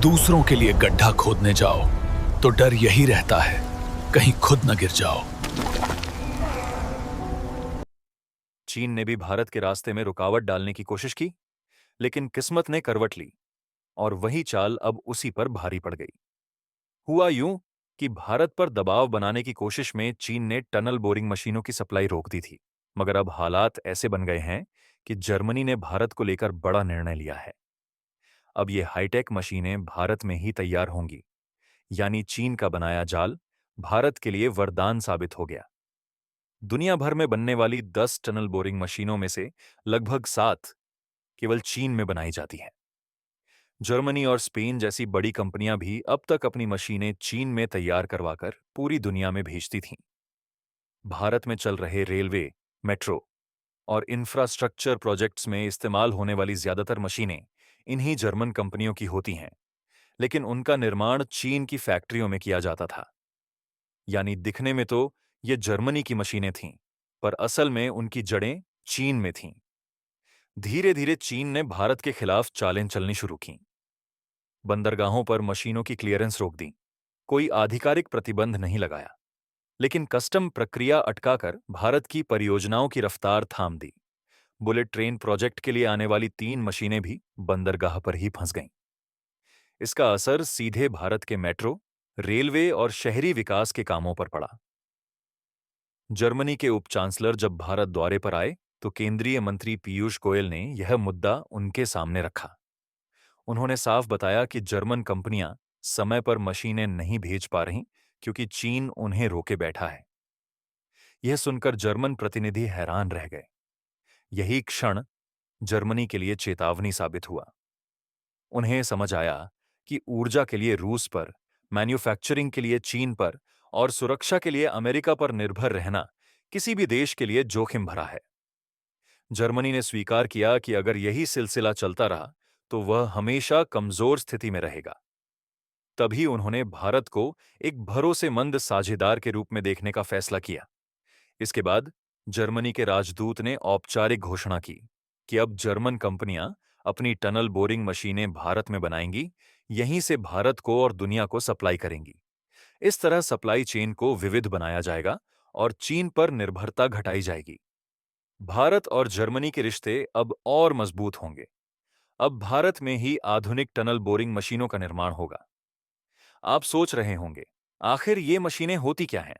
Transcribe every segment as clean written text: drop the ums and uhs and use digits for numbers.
दूसरों के लिए गड्ढा खोदने जाओ तो डर यही रहता है, कहीं खुद न गिर जाओ। चीन ने भी भारत के रास्ते में रुकावट डालने की कोशिश की, लेकिन किस्मत ने करवट ली और वही चाल अब उसी पर भारी पड़ गई। हुआ यूं कि भारत पर दबाव बनाने की कोशिश में चीन ने टनल बोरिंग मशीनों की सप्लाई रोक दी थी, मगर अब हालात ऐसे बन गए हैं कि जर्मनी ने भारत को लेकर बड़ा निर्णय लिया है। अब ये हाईटेक मशीनें भारत में ही तैयार होंगी, यानी चीन का बनाया जाल भारत के लिए वरदान साबित हो गया। दुनिया भर में बनने वाली 10 टनल बोरिंग मशीनों में से लगभग 7 केवल चीन में बनाई जाती हैं। जर्मनी और स्पेन जैसी बड़ी कंपनियां भी अब तक अपनी मशीनें चीन में तैयार करवाकर पूरी दुनिया में भेजती थीं। भारत में चल रहे रेलवे, मेट्रो और इंफ्रास्ट्रक्चर प्रोजेक्ट्स में इस्तेमाल होने वाली ज्यादातर मशीनें इन्हीं जर्मन कंपनियों की होती हैं, लेकिन उनका निर्माण चीन की फैक्ट्रियों में किया जाता था। यानी दिखने में तो ये जर्मनी की मशीनें थीं, पर असल में उनकी जड़ें चीन में थीं। धीरे धीरे चीन ने भारत के खिलाफ चालें चलनी शुरू की। बंदरगाहों पर मशीनों की क्लियरेंस रोक दी, कोई आधिकारिक प्रतिबंध नहीं लगाया, लेकिन कस्टम प्रक्रिया अटकाकर भारत की परियोजनाओं की रफ्तार थाम दी। बुलेट ट्रेन प्रोजेक्ट के लिए आने वाली 3 मशीनें भी बंदरगाह पर ही फंस गईं। इसका असर सीधे भारत के मेट्रो, रेलवे और शहरी विकास के कामों पर पड़ा। जर्मनी के उप चांसलर जब भारत दौरे पर आए, तो केंद्रीय मंत्री पीयूष गोयल ने यह मुद्दा उनके सामने रखा। उन्होंने साफ बताया कि जर्मन कंपनियां समय पर मशीनें नहीं भेज पा रहीं, क्योंकि चीन उन्हें रोके बैठा है। यह सुनकर जर्मन प्रतिनिधि हैरान रह गए। यही क्षण जर्मनी के लिए चेतावनी साबित हुआ। उन्हें समझ आया कि ऊर्जा के लिए रूस पर, मैन्युफैक्चरिंग के लिए चीन पर और सुरक्षा के लिए अमेरिका पर निर्भर रहना किसी भी देश के लिए जोखिम भरा है। जर्मनी ने स्वीकार किया कि अगर यही सिलसिला चलता रहा तो वह हमेशा कमजोर स्थिति में रहेगा। तभी उन्होंने भारत को एक भरोसेमंद साझेदार के रूप में देखने का फैसला किया। इसके बाद जर्मनी के राजदूत ने औपचारिक घोषणा की कि अब जर्मन कंपनियां अपनी टनल बोरिंग मशीनें भारत में बनाएंगी, यहीं से भारत को और दुनिया को सप्लाई करेंगी। इस तरह सप्लाई चेन को विविध बनाया जाएगा और चीन पर निर्भरता घटाई जाएगी। भारत और जर्मनी के रिश्ते अब और मजबूत होंगे। अब भारत में ही आधुनिक टनल बोरिंग मशीनों का निर्माण होगा। आप सोच रहे होंगे, आखिर ये मशीनें होती क्या हैं?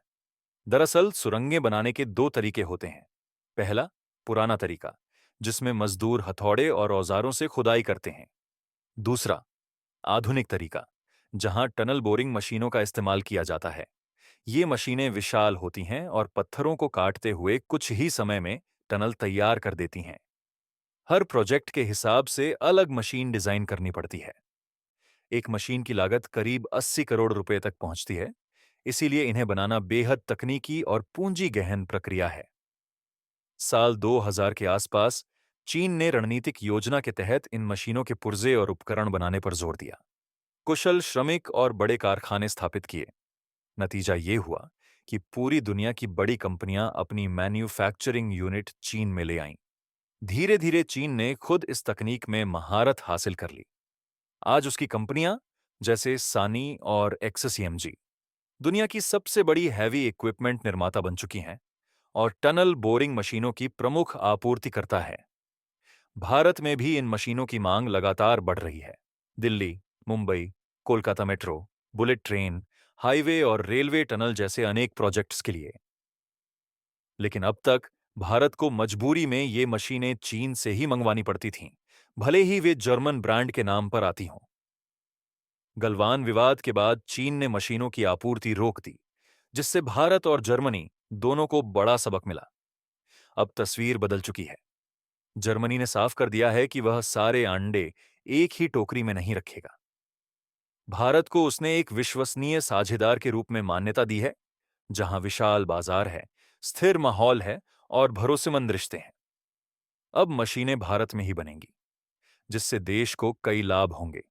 दरअसल सुरंगें बनाने के 2 तरीके होते हैं। पहला, पुराना तरीका, जिसमें मजदूर हथौड़े और औजारों से खुदाई करते हैं। दूसरा, आधुनिक तरीका, जहां टनल बोरिंग मशीनों का इस्तेमाल किया जाता है। ये मशीनें विशाल होती हैं और पत्थरों को काटते हुए कुछ ही समय में टनल तैयार कर देती हैं। हर प्रोजेक्ट के हिसाब से अलग मशीन डिजाइन करनी पड़ती है। एक मशीन की लागत करीब 80 करोड़ रुपए तक पहुंचती है, इसीलिए इन्हें बनाना बेहद तकनीकी और पूंजी गहन प्रक्रिया है। साल 2000 के आसपास चीन ने रणनीतिक योजना के तहत इन मशीनों के पुर्जे और उपकरण बनाने पर जोर दिया। कुशल श्रमिक और बड़े कारखाने स्थापित किए। नतीजा ये हुआ कि पूरी दुनिया की बड़ी कंपनियां अपनी मैन्युफैक्चरिंग यूनिट चीन में ले आईं। धीरे धीरे चीन ने खुद इस तकनीक में महारत हासिल कर ली। आज उसकी कंपनियां, जैसे सानी और एक्ससीएमजी, दुनिया की सबसे बड़ी हैवी इक्विपमेंट निर्माता बन चुकी हैं और टनल बोरिंग मशीनों की प्रमुख आपूर्तिकर्ता है। भारत में भी इन मशीनों की मांग लगातार बढ़ रही है। Delhi, Mumbai, Kolkata metro, bullet train, highway और रेलवे टनल जैसे अनेक प्रोजेक्ट्स के लिए। लेकिन अब तक भारत को मजबूरी में ये मशीनें चीन से ही मंगवानी पड़ती थीं, भले ही वे जर्मन ब्रांड के नाम पर आती हों। गलवान विवाद के बाद चीन ने मशीनों की आपूर्ति रोक दी, जिससे भारत और जर्मनी दोनों को बड़ा सबक मिला। अब तस्वीर बदल चुकी है। जर्मनी ने साफ कर दिया है कि वह सारे अंडे एक ही टोकरी में नहीं रखेगा। भारत को उसने एक विश्वसनीय साझेदार के रूप में मान्यता दी है, जहां विशाल बाजार है, स्थिर माहौल है और भरोसेमंद रिश्ते हैं। अब मशीनें भारत में ही बनेंगी, जिससे देश को कई लाभ होंगे।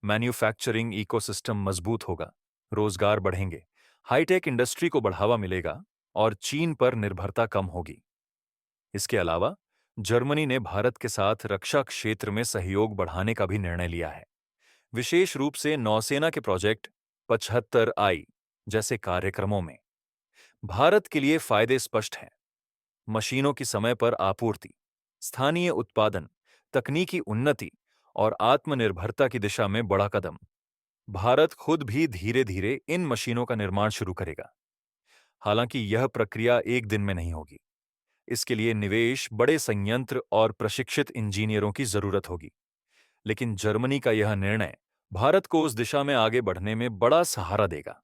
मैन्युफैक्चरिंग इकोसिस्टम मजबूत होगा, रोजगार बढ़ेंगे, हाईटेक इंडस्ट्री को बढ़ावा मिलेगा और चीन पर निर्भरता कम होगी। इसके अलावा जर्मनी ने भारत के साथ रक्षा क्षेत्र में सहयोग बढ़ाने का भी निर्णय लिया है, विशेष रूप से नौसेना के प्रोजेक्ट 75 आई जैसे कार्यक्रमों में भारत के लिए फायदे स्पष्ट हैं। मशीनों की समय पर आपूर्ति, स्थानीय उत्पादन, तकनीकी उन्नति और आत्मनिर्भरता की दिशा में बड़ा कदम। भारत खुद भी धीरे धीरे इन मशीनों का निर्माण शुरू करेगा। हालांकि यह प्रक्रिया एक दिन में नहीं होगी। इसके लिए निवेश, बड़े संयंत्र और प्रशिक्षित इंजीनियरों की जरूरत होगी। लेकिन जर्मनी का यह निर्णय भारत को उस दिशा में आगे बढ़ने में बड़ा सहारा देगा।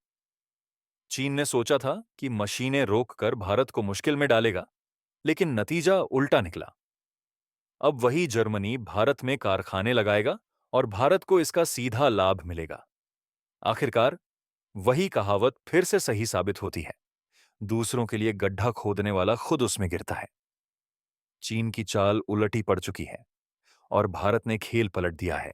चीन ने सोचा था कि मशीनें रोककर भारत को मुश्किल में डालेगा, लेकिन नतीजा उल्टा निकला। अब वही जर्मनी भारत में कारखाने लगाएगा और भारत को इसका सीधा लाभ मिलेगा। आखिरकार वही कहावत फिर से सही साबित होती है, दूसरों के लिए गड्ढा खोदने वाला खुद उसमें गिरता है। चीन की चाल उलटी पड़ चुकी है और भारत ने खेल पलट दिया है।